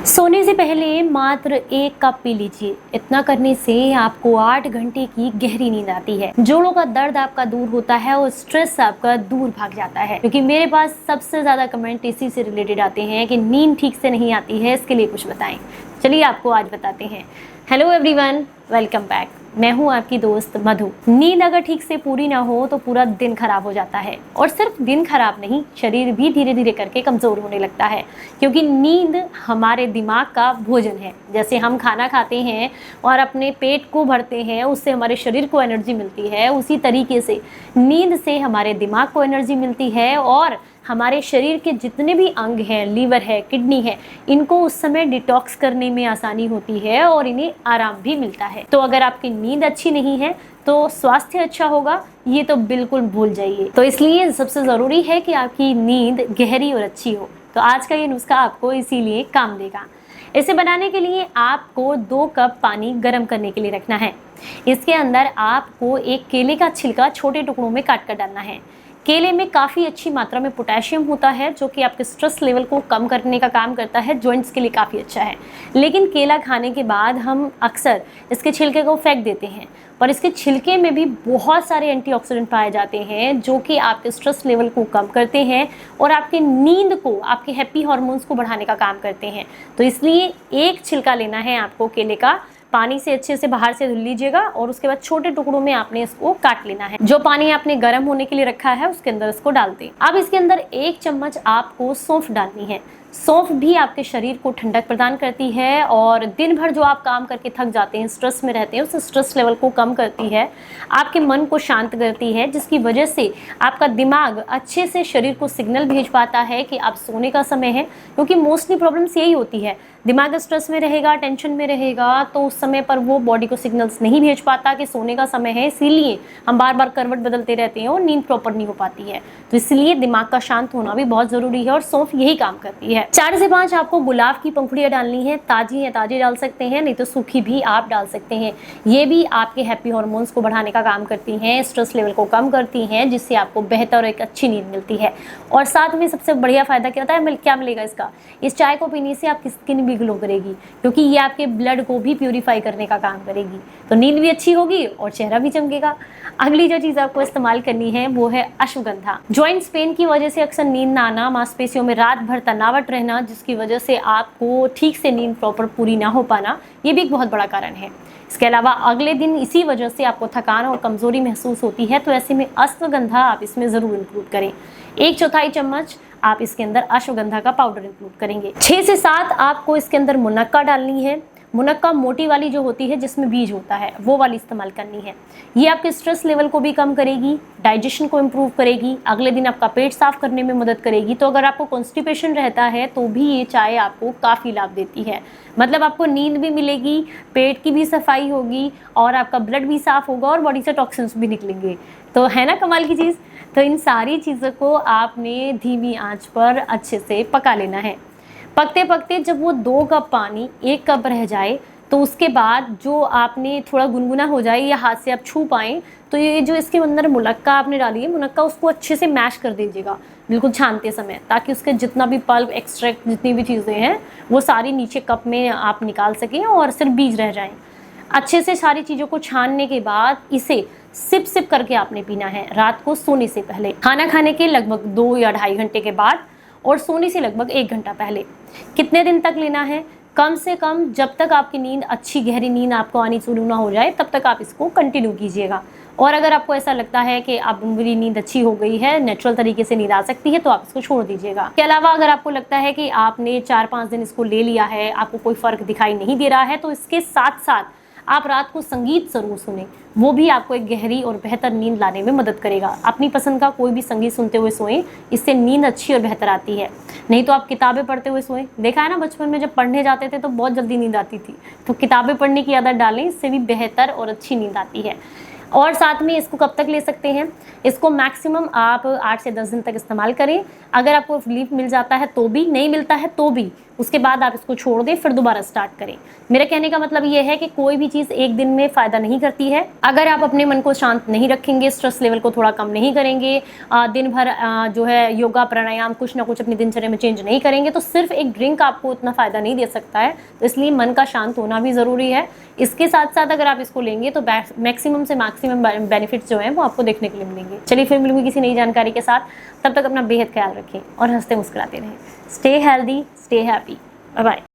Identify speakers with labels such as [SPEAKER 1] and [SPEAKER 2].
[SPEAKER 1] सोने से पहले मात्र 1 कप पी लीजिए। इतना करने से आपको 8 घंटे की गहरी नींद आती है। जोड़ों का दर्द आपका दूर होता है और स्ट्रेस आपका दूर भाग जाता है। क्योंकि मेरे पास सबसे ज्यादा कमेंट इसी से रिलेटेड आते हैं कि नींद ठीक से नहीं आती है, इसके लिए कुछ बताएं। चलिए आपको आज बताते हैं। Hello everyone, welcome back. मैं हूँ आपकी दोस्त मधु। नींद अगर ठीक से पूरी ना हो तो पूरा दिन खराब हो जाता है, और सिर्फ दिन खराब नहीं, शरीर भी धीरे धीरे करके कमजोर होने लगता है। क्योंकि नींद हमारे दिमाग का भोजन है। जैसे हम खाना खाते हैं और अपने पेट को भरते हैं, उससे हमारे शरीर को एनर्जी मिलती है, उसी तरीके से नींद से हमारे दिमाग को एनर्जी मिलती है और हमारे शरीर के जितने भी अंग हैं, लीवर है, किडनी है, इनको उस समय डिटॉक्स करने में आसानी होती है और इन्हें आराम भी मिलता है। तो अगर आपकी नींद अच्छी नहीं है तो स्वास्थ्य अच्छा होगा, ये तो बिल्कुल भूल जाइए। तो इसलिए सबसे ज़रूरी है कि आपकी नींद गहरी और अच्छी हो। तो आज का ये नुस्खा आपको इसीलिए काम देगा। इसे बनाने के लिए आपको 2 कप पानी गर्म करने के लिए रखना है। इसके अंदर आपको एक केले का छिलका छोटे टुकड़ों में काट कर डालना है। केले में काफ़ी अच्छी मात्रा में पोटेशियम होता है, जो कि आपके स्ट्रेस लेवल को कम करने का काम करता है। जॉइंट्स के लिए काफ़ी अच्छा है। लेकिन केला खाने के बाद हम अक्सर इसके छिलके को फेंक देते हैं, पर इसके छिलके में भी बहुत सारे एंटीऑक्सीडेंट पाए जाते हैं, जो कि आपके स्ट्रेस लेवल को कम करते हैं और आपकी नींद को, आपके हैप्पी हार्मोन्स को बढ़ाने का काम करते हैं। तो इसलिए एक छिलका लेना है आपको केले का, पानी से अच्छे से बाहर से धुल लीजिएगा और उसके बाद छोटे टुकड़ों में आपने इसको काट लेना है। जो पानी आपने गर्म होने के लिए रखा है उसके अंदर इसको डाल दें। अब इसके अंदर 1 चम्मच आपको सौंफ डालनी है। सौंफ भी आपके शरीर को ठंडक प्रदान करती है और दिन भर जो आप काम करके थक जाते हैं, स्ट्रेस में रहते हैं, उस स्ट्रेस लेवल को कम करती है, आपके मन को शांत करती है, जिसकी वजह से आपका दिमाग अच्छे से शरीर को सिग्नल भेज पाता है कि अब सोने का समय है। क्योंकि मोस्टली प्रॉब्लम्स यही होती है, दिमाग स्ट्रेस में रहेगा, टेंशन में रहेगा, तो उस समय पर वो बॉडी को सिग्नल्स नहीं भेज पाता कि सोने का समय है। इसीलिए हम बार बार करवट बदलते रहते हैं और नींद प्रॉपर नहीं हो पाती है। तो इसलिए दिमाग का शांत होना भी बहुत ज़रूरी है और सौंफ यही काम करती है। 4 से 5 आपको गुलाब की पंखुड़ियाँ डालनी है। ताज़ी है, ताज़ी डाल सकते हैं, नहीं तो सूखी भी आप डाल सकते हैं। ये भी आपके हैप्पी हार्मोन्स को बढ़ाने का काम करती हैं, स्ट्रेस लेवल को कम करती हैं, जिससे आपको बेहतर और एक अच्छी नींद मिलती है। और साथ में सबसे बढ़िया फ़ायदा क्या होता है, क्या मिलेगा इसका, इस चाय को पीने से आपकी स्किन भी ग्लो करेगी, क्योंकि ये आपके ब्लड को भी प्यूरिफाई करने का काम करेगी। तो नींद भी अच्छी होगी और चेहरा भी चमकेगा। अगली जो चीज़ आपको इस्तेमाल करनी है वो है अश्वगंधा। जॉइंट्स पेन की वजह से अक्सर नींद ना आना, मांसपेशियों में रात भर तनावट रहना, जिसकी वजह से आपको ठीक से नींद प्रॉपर पूरी ना हो पाना, ये भी एक बहुत बड़ा कारण है। इसके अलावा अगले दिन इसी वजह से आपको थकान और कमजोरी महसूस होती है, तो ऐसे में अश्वगंधा आप इसमें ज़रूर इंक्लूड करें। 1/4 चम्मच आप इसके अंदर अश्वगंधा का पाउडर इंक्लूड करेंगे। 6 से 7 आपको इसके अंदर मुनक्का डालनी है। मुनक्का मोटी वाली जो होती है, जिसमें बीज होता है, वो वाली इस्तेमाल करनी है। ये आपके स्ट्रेस लेवल को भी कम करेगी, डाइजेशन को इम्प्रूव करेगी, अगले दिन आपका पेट साफ करने में मदद करेगी। तो अगर आपको कॉन्स्टिपेशन रहता है तो भी ये चाय आपको काफ़ी लाभ देती है। मतलब आपको नींद भी मिलेगी, पेट की भी सफाई होगी और आपका ब्लड भी साफ होगा और बॉडी से टॉक्सिन्स भी निकलेंगे। तो है ना कमाल की चीज़। तो इन सारी चीज़ों को आपने धीमी आंच पर अच्छे से पका लेना है। पकते पकते जब वो 2 कप पानी 1 कप रह जाए, तो उसके बाद जो आपने थोड़ा गुनगुना हो जाए या हाथ से आप छू पाएँ, तो ये जो इसके अंदर मुनक्का आपने डाली है, मुनक्का उसको अच्छे से मैश कर दीजिएगा बिल्कुल छानते समय, ताकि उसके जितना भी पल्प, एक्सट्रैक्ट, जितनी भी चीज़ें हैं वो सारी नीचे कप में आप निकाल सकें और सिर्फ बीज रह जाएँ। अच्छे से सारी चीज़ों को छानने के बाद इसे सिप सिप करके आपने पीना है रात को सोने से पहले, खाना खाने के लगभग 2 या 2.5 घंटे के बाद और सोने से लगभग 1 घंटा पहले। कितने दिन तक लेना है? कम से कम जब तक आपकी नींद, अच्छी गहरी नींद आपको आनी शुरू ना हो जाए, तब तक आप इसको कंटिन्यू कीजिएगा। और अगर आपको ऐसा लगता है कि अब मेरी नींद अच्छी हो गई है, नेचुरल तरीके से नींद आ सकती है, तो आप इसको छोड़ दीजिएगा। इसके अलावा अगर आपको लगता है कि आपने 4-5 दिन इसको ले लिया है, आपको कोई फ़र्क दिखाई नहीं दे रहा है, तो इसके साथ साथ आप रात को संगीत ज़रूर सुनें। वो भी आपको एक गहरी और बेहतर नींद लाने में मदद करेगा। अपनी पसंद का कोई भी संगीत सुनते हुए सोएं, इससे नींद अच्छी और बेहतर आती है। नहीं तो आप किताबें पढ़ते हुए सोएं। देखा है ना, बचपन में जब पढ़ने जाते थे तो बहुत जल्दी नींद आती थी, तो किताबें पढ़ने की आदत डालें, इससे भी बेहतर और अच्छी नींद आती है। और साथ में इसको कब तक ले सकते हैं, इसको मैक्सिमम आप 8 से 10 दिन तक इस्तेमाल करें। अगर आपको रिलीफ मिल जाता है तो भी, नहीं मिलता है तो भी उसके बाद आप इसको छोड़ दें, फिर दोबारा स्टार्ट करें। मेरा कहने का मतलब ये है कि कोई भी चीज़ एक दिन में फ़ायदा नहीं करती है। अगर आप अपने मन को शांत नहीं रखेंगे, स्ट्रेस लेवल को थोड़ा कम नहीं करेंगे, दिन भर जो है योगा प्राणायाम कुछ ना कुछ अपनी दिनचर्या में चेंज नहीं करेंगे, तो सिर्फ एक ड्रिंक आपको उतना फ़ायदा नहीं दे सकता है। तो इसलिए मन का शांत होना भी ज़रूरी है। इसके साथ साथ अगर आप इसको लेंगे तो मैक्सिमम से मैक्सिमम बेनिफिट्स जो हैं वो आपको देखने के लिए मिलेंगे। चलिए फिर मिलूंगी किसी नई जानकारी के साथ, तब तक अपना बेहद ख्याल रखें और हंसते मुस्कुराते रहें। Stay healthy, stay happy, bye bye.